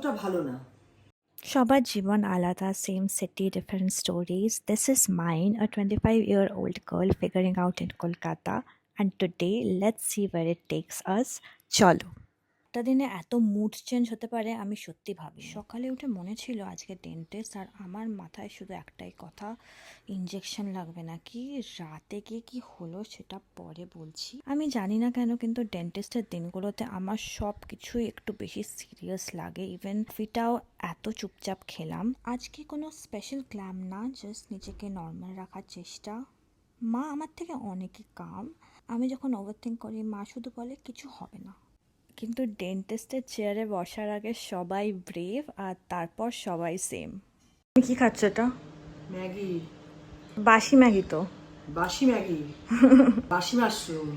অতটা ভালো না। সবার জীবন আলাদা, same city, different stories. This is mine, a 25-year-old girl figuring out in Kolkata. And today, let's see where it takes us. চলো। একটা দিনে এত মুড চেঞ্জ হতে পারে আমি সত্যি ভাবি। সকালে উঠে মনে ছিল আজকে ডেন্টিস্ট, আর আমার মাথায় শুধু একটাই কথা, ইঞ্জেকশন লাগবে নাকি। রাতে গিয়ে কি হলো সেটা পরে বলছি। আমি জানি না কেন, কিন্তু ডেন্টিস্টের দিনগুলোতে আমার সব কিছুই একটু বেশি সিরিয়াস লাগে। ইভেন ফিটাও এত চুপচাপ খেলাম। আজকে কোনো স্পেশাল ক্ল্যাম না, জাস্ট নিজেকে নর্মাল রাখার চেষ্টা। মা আমার থেকে অনেকই কাম। আমি যখন ওভারথিঙ্ক করি মা শুধু বলে কিছু হবে না। কিন্তু ডেন্টিস্টের চেয়ারে বসার আগে সবাই ব্রেভ, আর তারপর সবাই সেম। তুমি কি খাচ্ছ এটা? ম্যাগি। বাসি ম্যাগি তো। বাসি ম্যাগি। বাসি মাশরুম।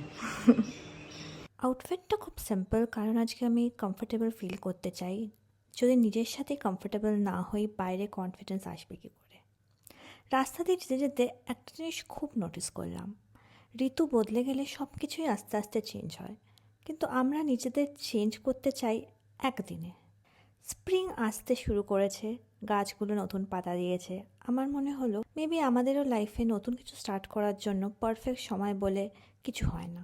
আউটফিটটা খুব সিম্পল, কারণ আজকে আমি কমফোর্টেবল ফিল করতে চাই। যদি নিজের সাথে কমফোর্টেবল না হই, বাইরে কনফিডেন্স আসবে কী করে? রাস্তা দিয়ে যেতে যেতে একটা জিনিস খুব নোটিস করলাম, ঋতু বদলে গেলে সব কিছুই আস্তে আস্তে চেঞ্জ হয়, কিন্তু আমরা নিজেদের চেঞ্জ করতে চাই একদিনে। স্প্রিং আসতে শুরু করেছে, গাছগুলো নতুন পাতা দিয়েছে। আমার মনে হলো মেবি আমাদেরও লাইফে নতুন কিছু স্টার্ট করার জন্য পারফেক্ট সময় বলে কিছু হয় না।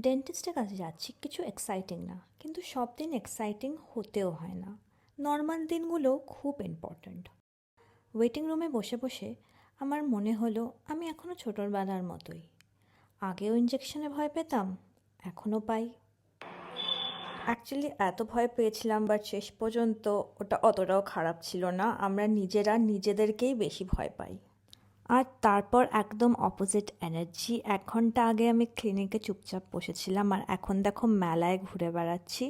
ডেন্টিস্টের কাছে যাচ্ছি, কিছু এক্সাইটিং না, কিন্তু সব দিন এক্সাইটিং হতেও হয় না। নর্মাল দিনগুলো খুব ইম্পর্ট্যান্ট। ওয়েটিং রুমে বসে বসে আমার মনে হলো আমি এখনও ছোটোবেলার মতোই। আগেও ইঞ্জেকশনে ভয় পেতাম, এখনও পাই। অ্যাকচুয়ালি এত ভয় পেয়েছিলাম, বাট শেষ পর্যন্ত ওটা অতটাও খারাপ ছিল না। আমরা নিজেরা নিজেদেরকেই বেশি ভয় পাই। আর তারপর একদম অপোজিট এনার্জি। 1 ঘন্টা আগে আমি ক্লিনিকে চুপচাপ বসেছিলাম, আর এখন দেখো মেলায় ঘুরে বেড়াচ্ছি।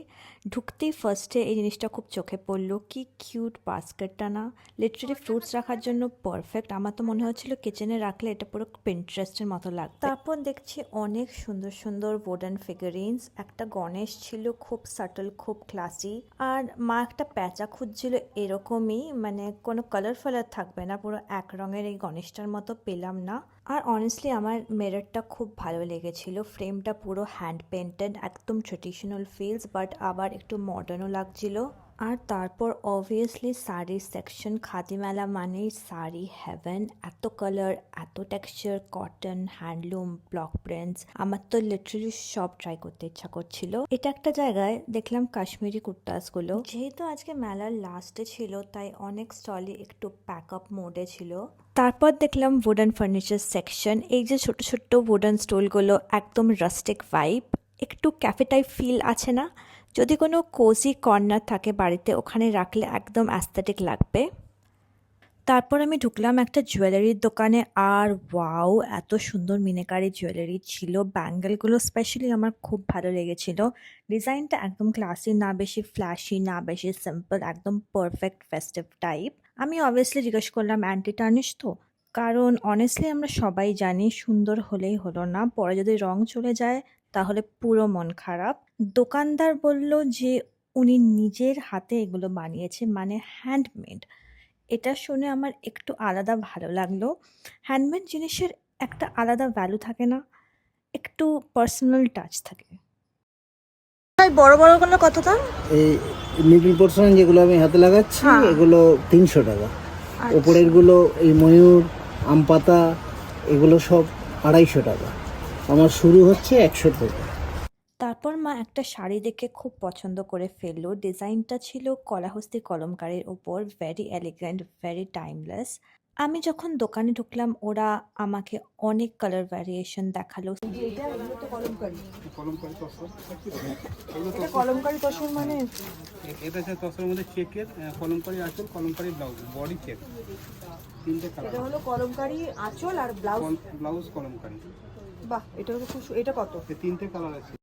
ঢুকতেই ফার্স্টে এই জিনিসটা খুব চোখে পড়লো, কি কিউট বাস্কেটটা না, লিটারালি ফ্রুটস রাখার জন্য পারফেক্ট। আমার তো মনে হচ্ছিল কিচেনে রাখলে এটা পুরো পিন্টারেস্টের মতো লাগবে। তারপর দেখছি অনেক সুন্দর সুন্দর উডেন ফিগারিনস। একটা গণেশ ছিল, খুব সাটল, খুব ক্লাসি। আর মা একটা প্যাঁচা খুঁজছিল এরকমই, মানে কোনো কালার ফালার থাকবে না, পুরো এক রঙের। এই গণেশটার মতো পেলাম না। আর অনেস্টলি আমার মিররটা খুব ভালো লেগেছিল। ফ্রেমটা পুরো হ্যান্ড পেন্টেড, একদম ট্রেডিশনাল ফিলস, বাট আবার একটু মডার্নও লাগছিল। আর তারপর অবভিয়াসলি শাড়ির সেকশন। খাদি মেলা মানেই শাড়ি হেভেন। এত কালার, এত texture, cotton, handloom, block prints. আমার তো লিটারালি সব ট্রাই করতে ইচ্ছা করছিল। এটা একটা জায়গায় দেখলাম কাশ্মীরি কুর্তাসগুলো। যেহেতু আজকে মেলার লাস্টে ছিল, তাই অনেক স্টলই একটু প্যাক আপ মোডে ছিল। তারপর দেখলাম উডেন ফার্নিচার সেকশন। এই যে ছোট ছোট্ট উডেন স্টুলগুলো, একদম রাস্টিক ভাইব, একটু ক্যাফে টাইপ ফিল আছে না? যদি কোনো কোজি কর্নার থাকে বাড়িতে, ওখানে রাখলে একদম অ্যাস্থেটিক লাগবে। তারপর আমি ঢুকলাম একটা জুয়েলারির দোকানে, আর ওয়াও, এত সুন্দর মিনাকারি জুয়েলারি ছিল। ব্যাঙ্গেলগুলো স্পেশালি আমার খুব ভালো লেগেছিল। ডিজাইনটা একদম ক্লাসি, না বেশি ফ্ল্যাশি, না বেশি সিম্পল, একদম পারফেক্ট ফেস্টিভ টাইপ। আমি অবভিয়াসলি জিজ্ঞেস করলাম অ্যান্টি টার্নিশ তো, কারণ অনেস্টলি আমরা সবাই জানি সুন্দর হলেই হলো না, পরে যদি রং চলে যায় তাহলে পুরো মন খারাপ। দোকানদার বলল যে উনি নিজের হাতে এগুলো বানিয়েছে, মানে হ্যান্ডমেড। এটা শুনে আমার একটু আলাদা ভালো লাগলো। হ্যান্ডমেড জিনিসের একটা আলাদা ভ্যালু থাকে না, একটু পার্সোনাল টাচ থাকে। ভাই বড় বড়গুলো কত দাম? এই মিডল পোর্শন যেগুলো আমি হাতে লাগাচ্ছি হ্যাঁ। এগুলো 300 টাকা। আচ্ছা। ওপরেরগুলো এই ময়ূর, আম পাতা, এগুলো সব 250 টাকা। আমার শুরু হচ্ছে 100 থেকে। তারপর মা একটা শাড়ি দেখে খুব পছন্দ করে ফেললো। ডিজাইনটা ছিল কলাহস্তি কলমকারীর ওপর, ভেরি এলিগেন্ট, ভেরি টাইমলেস। আমি যখন দোকানে ঢুকলাম ওরা আমাকে অনেক কালার ভ্যারিয়েশন দেখালো। এটা এগুলো তো কলমকারি। কলমকারি তসর এটা কলমকারি তসর মানে এটা হচ্ছে তসরের মধ্যে চেকের কলমকারি আঁচল, কলমকারি ব্লাউজ, বডি চেক, তিনটে কালার। এটা হলো কলমকারি আঁচল আর ব্লাউজ। ব্লাউজ কলমকারি। বাহ, এটা হলো খুব এটা কত? তিনটে কালার আছে।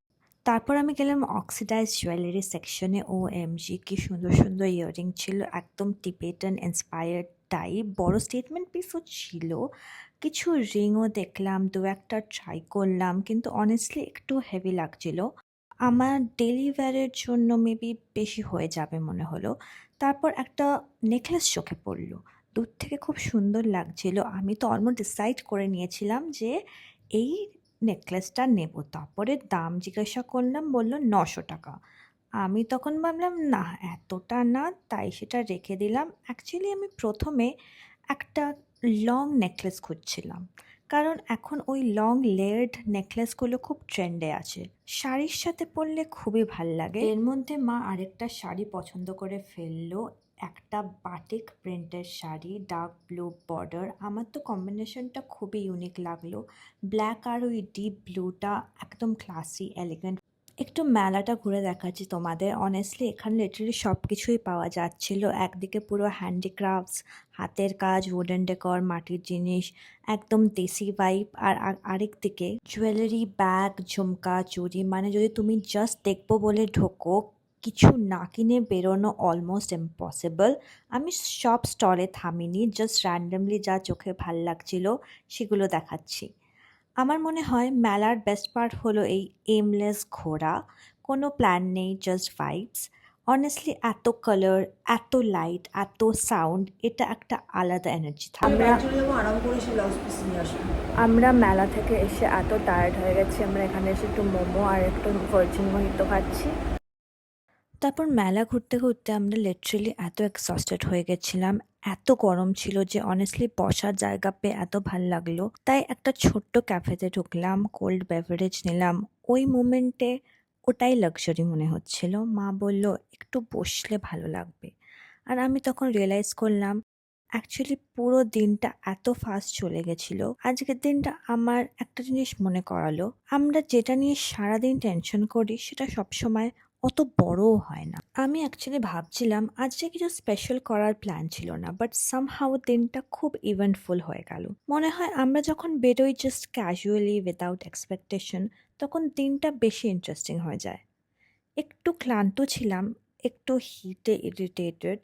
তারপর আমি গেলাম অক্সিডাইজ জুয়েলারি সেকশনে। ও এমজি, কি সুন্দর সুন্দর ইয়াররিং ছিল, একদম টিবেটান ইন্সপায়ার্ড টাইপ। বড় স্টেটমেন্ট পিসও ছিল। কিছু রিংও দেখলাম, দু একটা ট্রাই করলাম, কিন্তু অনেস্টলি একটু হেভি লাগছিল। আমার ডেলি ওয়্যারের জন্য মেবি বেশি হয়ে যাবে মনে হলো। তারপর একটা নেকলেস চোখে পড়লো, দূর থেকে খুব সুন্দর লাগছিল। আমি তো অলমোস্ট ডিসাইড করে নিয়েছিলাম যে এই নেকলেসটা নেব। তারপরে দাম জিজ্ঞাসা করলাম, বলল 900 টাকা। আমি তখন ভাবলাম না এতটা না, তাই সেটা রেখে দিলাম। অ্যাকচুয়ালি আমি প্রথমে একটা লং নেকলেস খুঁজছিলাম, কারণ এখন ওই লং লেয়ার্ড নেকলেসগুলো খুব ট্রেন্ডে আছে, শাড়ির সাথে পরলে খুবই ভাল লাগে। এর মধ্যে মা আরেকটা শাড়ি পছন্দ করে ফেললো, একটা বাটিক প্রিন্টের শাড়ি, ডার্ক ব্লু বর্ডার। আমার তো কম্বিনেশনটা খুবই ইউনিক লাগলো, ব্ল্যাক আর ওই ডিপ ব্লুটা, একদম ক্লাসি এলিগেন্ট। একটু মেলাটা ঘুরে দেখাচ্ছি তোমাদের। অনেস্টলি এখানে লিটারালি সব কিছুই পাওয়া যাচ্ছিল। একদিকে পুরো হ্যান্ডিক্রাফটস, হাতের কাজ, উডেন ডেকর, মাটির জিনিস, একদম দেশি ভাইব। আর আরেক দিকে জুয়েলারি, ব্যাগ, ঝুমকা, চুড়ি। মানে যদি তুমি জাস্ট দেখবো বলে ঢোকো, কিছু না কিনে বেরোনো অলমোস্ট ইম্পসিবল। আমি সব স্টলে থামিনি, জাস্ট র্যান্ডমলি যা চোখে ভাল লাগছিল সেগুলো দেখাচ্ছি। আমার মনে হয় মেলার বেস্ট পার্ট হলো এই এমলেস ঘোরা, কোনো প্ল্যান নেই, জাস্ট ভাইবস। অনেস্টলি এত কালার, এত লাইট, এত সাউন্ড, এটা একটা আলাদা এনার্জি থাকে। চলে যাবো, আরাম করে সে ব্লাউজ পিস নিয়ে আসবো। আমরা মেলা থেকে এসে এত টায়ার্ড হয়ে গেছি, আমরা এখানে এসে একটু মোমো আর একটু ভার্জিন মোহিতো খাচ্ছি। তারপর মেলা ঘুরতে ঘুরতে আমরা লিটারেলি এত এক্সস্টেড হয়ে গেছিলাম, এত গরম ছিল যে অনেস্টলি বসার জায়গা পেয়ে এত ভাল লাগলো। তাই একটা ছোট্ট ক্যাফেতে ঢুকলাম, কোল্ড বেভারেজ নিলাম। ওই মোমেন্টে ওটাই লাক্সারি মনে হচ্ছিল। মা বলল একটু বসলে ভালো লাগবে, আর আমি তখন রিয়েলাইজ করলাম অ্যাকচুয়ালি পুরো দিনটা এত ফাস্ট চলে গেছিল। আজকের দিনটা আমার একটা জিনিস মনে করালো, আমরা যেটা নিয়ে সারাদিন টেনশন করি সেটা সবসময় অত বড়ও হয় না। আমি অ্যাকচুয়ালি ভাবছিলাম আজকে কিছু স্পেশাল করার প্ল্যান ছিল না, বাট সামহাউ দিনটা খুব ইভেন্টফুল হয়ে গেল। মনে হয় আমরা যখন বেরোই জাস্ট ক্যাজুয়ালি উইদাউট এক্সপেকটেশন, তখন দিনটা বেশি ইন্টারেস্টিং হয়ে যায়। একটু ক্লান্ত ছিলাম, একটু হিটে ইরিটেটেড,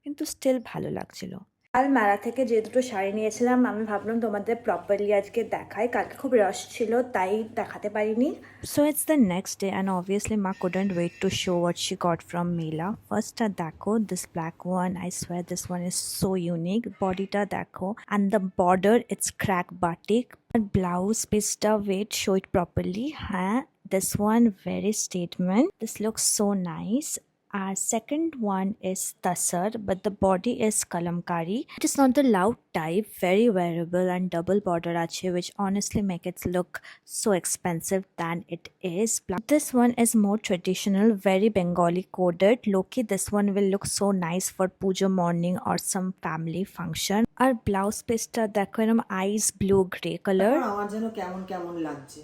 কিন্তু স্টিল ভালো লাগছিল। কাল মেলা থেকে যে দুটো শাড়ি নিয়েছিলাম আমি ভাবলাম তোমাদের প্রপারলি আজকে দেখাই, কালকে খুব রাশ ছিল তাই দেখাতে পারিনি। So it's the next day and obviously মা couldn't wait to show what she got from Mela. ফার্স্টটা দেখো, this black one, I swear this one is so unique. বডিটা দেখো, and the border it's crack batik. আর blouse পিসটা wait, show it properly. হ্যাঁ, this one very statement, this looks so nice. Our second one is Tasar, but the body is kalamkari. It is not the loud type, very wearable and double border ache, which honestly make it look so expensive than it is. This one is more traditional, very Bengali coded. Loki, this one will look so nice for puja morning or some family function. Our blouse piece ta dekho eram ice blue grey color. আমার যেন কেমন কেমন লাগছে।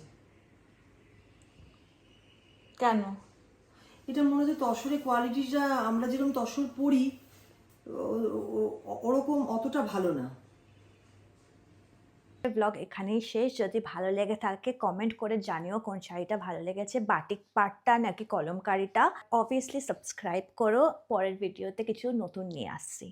কেন? এটা মনে হচ্ছে তসরের কোয়ালিটিটা আমরা যেরকম তসর পরি ওরকম অতটা ভালো না। ব্লগ এখানেই শেষ। যদি ভালো লেগে থাকে কমেন্ট করে জানিও কোন শাড়িটা ভালো লেগেছে, বাটিক পার্টটা নাকি কলমকারিটা। অবভিয়াসলি সাবস্ক্রাইব করো, পরের ভিডিওতে কিছু নতুন নিয়ে আসছি।